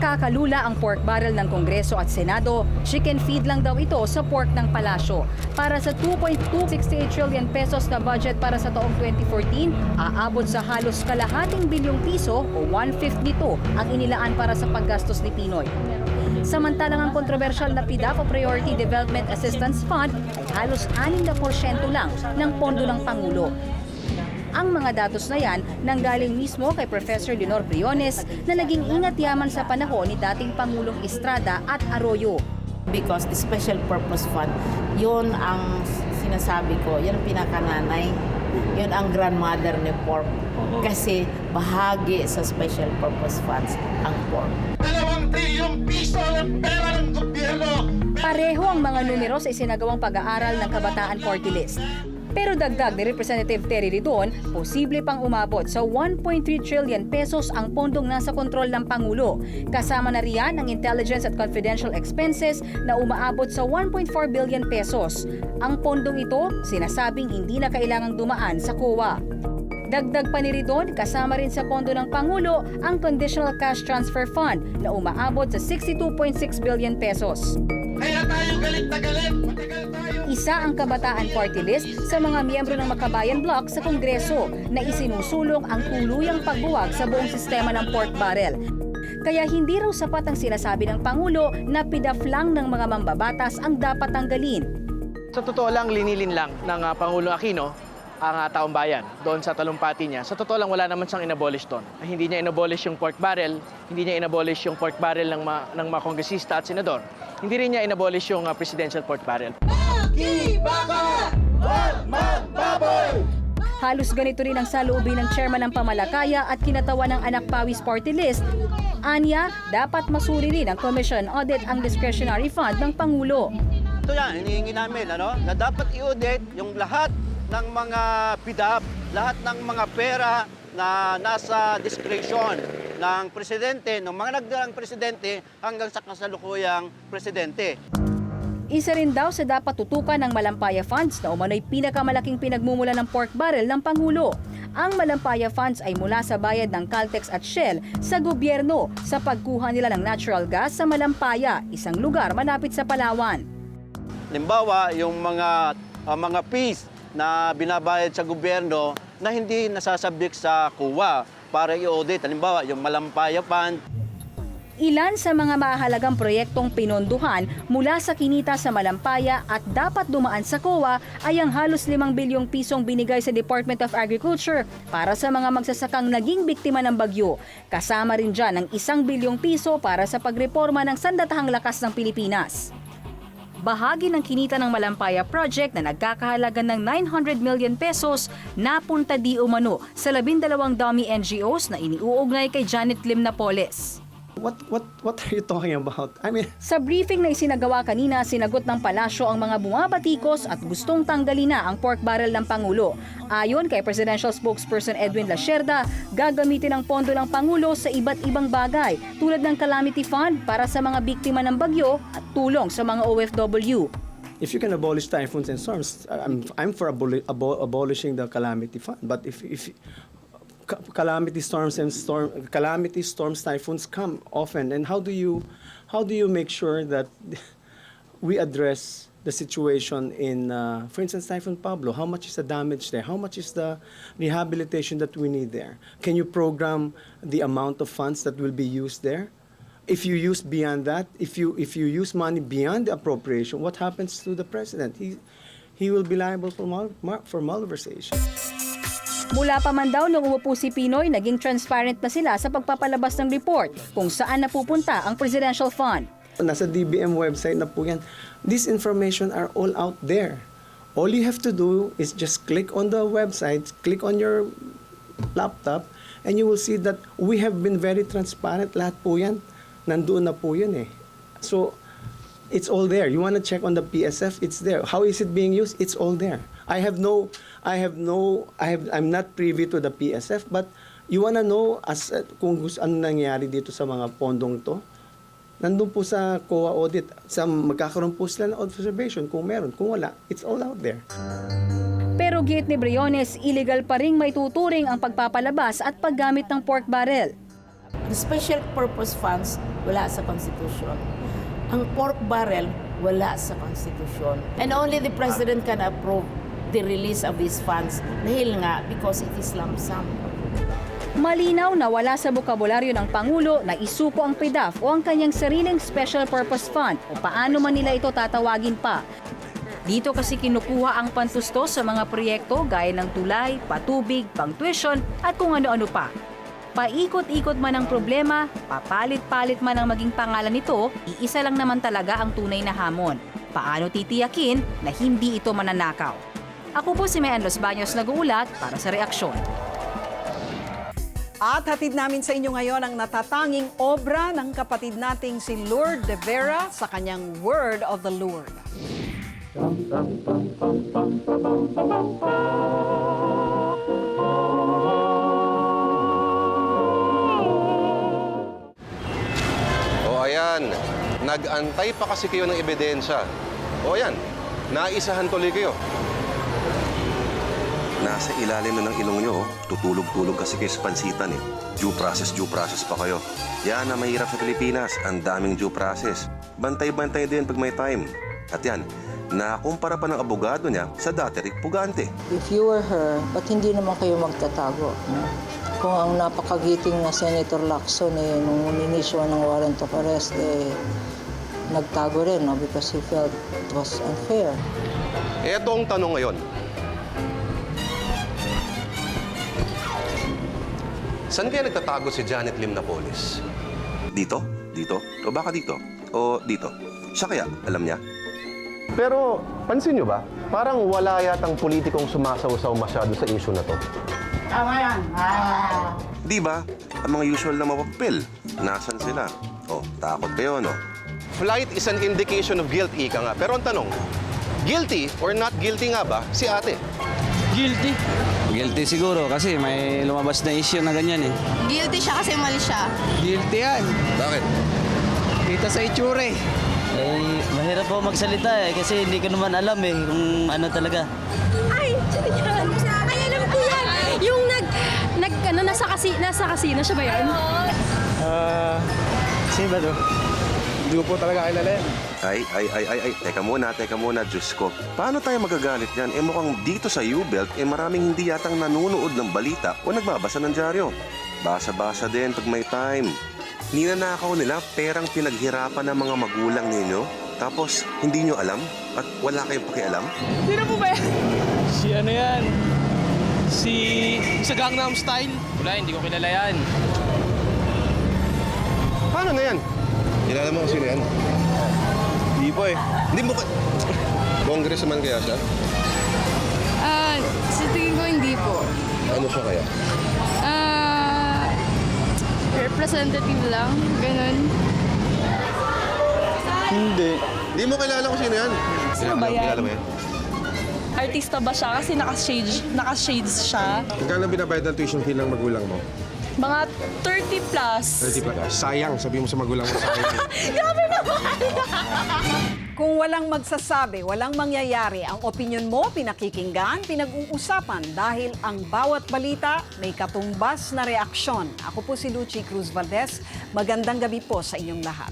Nakakalula ang pork barrel ng Kongreso at Senado. Chicken feed lang daw ito sa pork ng palasyo. Para sa 2.268 trillion pesos na budget para sa taong 2014, aabot sa halos kalahating bilyong piso o 1/5 nito ang inilaan para sa paggastos ni Pinoy. Samantalang ang kontrobersyal na PDAP o Priority Development Assistance Fund ay halos 6% lang ng pondo ng Pangulo. Ang mga datos na yan nanggaling mismo kay Professor Leonor Briones na naging ingat yaman sa panahon ni dating Pangulong Estrada at Arroyo. Because the Special Purpose Fund, yun ang sinasabi ko, yun ang pinakananay, yun ang grandmother ni pork. Kasi bahagi sa Special Purpose Funds ang pork. 2 trilyong piso ng pera ng gobyerno. Pareho ang mga numero sa isinagawang pag-aaral ng Kabataan Party List. Pero dagdag ni Representative Terry Ridon, posible pang umabot sa 1.3 trillion pesos ang pondong nasa kontrol ng Pangulo. Kasama na riyan ang intelligence at confidential expenses na umaabot sa 1.4 billion pesos. Ang pondong ito, sinasabing hindi na kailangang dumaan sa COA. Dagdag pa ni Ridon, kasama rin sa pondo ng Pangulo ang Conditional Cash Transfer Fund na umaabot sa 62.6 billion pesos. Kaya tayo galit na galit. Matagal tayo. Isa ang Kabataan Party List sa mga miyembro ng Makabayan Bloc sa Kongreso na isinusulong ang tuluyang pagbuwag sa buong sistema ng pork barrel. Kaya hindi raw sapat ang sinasabi ng Pangulo na PDAP lang ng mga mambabatas ang dapat tanggalin. Sa totoo lang, linilin lang ng Pangulong Aquino ang taong bayan doon sa talumpati niya. Sa totoo lang, wala naman siyang inabolish doon. Hindi niya inabolish yung pork barrel, hindi niya inabolish yung pork barrel ng mga kongresista at senador. Hindi rin niya inabolish yung presidential pork barrel. Baka! Wag magbaboy! Halos ganito rin ang saloobin ng chairman ng Pamalakaya at kinatawan ng Anak Pawis Party List. Anya, dapat masuri rin ng Commission Audit ang discretionary fund ng Pangulo. Ito yan, hinihingi namin na dapat i-audit yung lahat ng mga PDAP, lahat ng mga pera na nasa discretion ng presidente, ng mga nagdaang presidente hanggang sa kasalukuyang presidente. Isa rin daw sa dapat tutukan ng Malampaya Funds na umano'y pinakamalaking pinagmumula ng pork barrel ng Pangulo. Ang Malampaya Funds ay mula sa bayad ng Caltex at Shell sa gobyerno sa pagkuha nila ng natural gas sa Malampaya, isang lugar malapit sa Palawan. Halimbawa, yung mga fees na binabayad sa gobyerno na hindi nasasabik sa COA para i-audit. Halimbawa, yung Malampaya Fund. Ilan sa mga mahalagang proyektong pinonduhan mula sa kinita sa Malampaya at dapat dumaan sa COA ay ang halos 5 bilyong pisong binigay sa Department of Agriculture para sa mga magsasakang naging biktima ng bagyo. Kasama rin dyan ang 1 bilyong piso para sa pagreporma ng Sandatahang Lakas ng Pilipinas. Bahagi ng kinita ng Malampaya Project na nagkakahalaga ng 900 million pesos napunta di umano sa 12 dummy NGOs na iniuugnay kay Janet Lim Napoles. What are you talking about? I mean, Sa briefing na isinagawa kanina, sinagot ng palasyo ang mga bumabatikos at gustong tanggalin na ang pork barrel ng Pangulo. Ayon kay Presidential Spokesperson Edwin Lacerda, gagamitin ang pondo ng Pangulo sa iba't ibang bagay tulad ng Calamity Fund para sa mga biktima ng bagyo at tulong sa mga OFW. if you can abolish typhoons and storms, I'm for abolishing the calamity fund. But if calamity storms, typhoons come often, and how do you make sure that we address the situation in, for instance, Typhoon Pablo? How much is the damage there? How much is the rehabilitation that we need there? Can you program the amount of funds that will be used there? If you use beyond that, if you use money beyond the appropriation, what happens to the president? He will be liable for malversation. Mula pa man daw nung umupo si Pinoy, naging transparent na sila sa pagpapalabas ng report kung saan napupunta ang Presidential Fund. Nasa DBM website na po yan. These information are all out there. All you have to do is just click on the website, click on your laptop, and you will see that we have been very transparent. Lahat po yan. Nandoon na po yun eh. So, it's all there. You want to check on the PSF? It's there. How is it being used? It's all there. I'm not privy to the PSF, but you want to know kung ano nangyari dito sa mga pondong to? Nandun po sa COA audit, magkakaroon po sila ng observation kung meron, kung wala, it's all out there. Pero git ni Briones, illegal pa ring may tuturing ang pagpapalabas at paggamit ng pork barrel. The special purpose funds wala sa Constitution. Ang pork barrel, wala sa Constitution. And only the President can approve the release of these funds dahil nga because it is lump sum. Malinaw na wala sa bokabularyo ng Pangulo na isuko ang PDAF o ang kanyang sariling Special Purpose Fund o paano man nila ito tatawagin pa. Dito kasi kinukuha ang pantustos sa mga proyekto gaya ng tulay, patubig, pang-tuition at kung ano-ano pa. Paikot-ikot man ang problema, papalit-palit man ang maging pangalan nito, iisa lang naman talaga ang tunay na hamon. Paano titiyakin na hindi ito mananakaw? Ako po si Mayan Los Baños nag-uulat para sa Reaksyon. At hatid namin sa inyo ngayon ang natatanging obra ng kapatid nating si Lourdes de Vera sa kanyang Word of the Lord. O ayan, nag-antay pa kasi kayo ng ebidensya. O ayan, naisahan tuloy kayo. Nasa ilalim na ng ilong nyo, tutulog-tulog kasi kayo sa pansitan eh. Due process pa kayo. Yan ang mahirap sa Pilipinas, ang daming due process. Bantay-bantay din pag may time. At yan, nakumpara pa ng abogado niya sa dati Rick Pugante. If you were her, ba't hindi naman kayo magtatago? No? Kung ang napakagiting na Senator Lacson nung uminisyo ng warrant of arrest, nagtago rin, no? Because he felt it was unfair. Eto ang tanong ngayon. Saan kaya nagtatago si Janet Lim Napoles? Dito? Dito? O baka dito? O dito? Siya kaya? Alam niya? Pero, pansin nyo ba? Parang wala yatang politikong sumasaw-saw masyado sa issue na to. Di ba? Ang mga usual na mapapil. Nasaan sila? O, takot kayo, no? Flight is an indication of guilt, ika nga. Pero ang tanong, guilty or not guilty nga ba si ate? Guilty. Guilty siguro kasi may lumabas na issue na ganyan eh. Guilty siya kasi mali siya. Guilty yan. Bakit? Kita sa itsura eh. Mahirap po magsalita eh kasi hindi ko naman alam eh kung ano talaga. Ay, yan. Ay, alam ko yan. Yung nasa kasino siya ba yan? Sino ba to? Hindi ko po talaga kilala yan. Ay, teka muna, Diyos ko. Paano tayo magagalit yan? Mukhang dito sa U-Belt, maraming hindi yatang nanonood ng balita o nagbabasa ng dyaryo. Basa-basa din pag may time. Ninanakaw nila perang pinaghirapan ng mga magulang ninyo, tapos hindi nyo alam at wala kayong pakialam? Sino po ba yan? Si ano yan? Sa Gangnam Style? Wala, hindi ko kilala yan. Paano na yan? Kilala mo kung sino yan? Hindi po eh. Hindi mo Congressman kaya siya? Sa tingin ko hindi po. Ano siya kaya? Representative lang, ganun. Hindi. Hindi mo kilala kung sino yan? Sino ba yan? Kilala mo yan? Artista ba siya? Kasi naka-shades siya. Magkano binabayad ng tuition fee ng magulang mo? Mga 30 plus. 30 pa. Sayang, sabi mo sa magulang mo sayang. Grabe naman! Kung walang magsasabi, walang mangyayari, ang opinyon mo pinakikinggan, pinag-uusapan dahil ang bawat balita may katumbas na reaksyon. Ako po si Lucy Cruz Valdez. Magandang gabi po sa inyong lahat.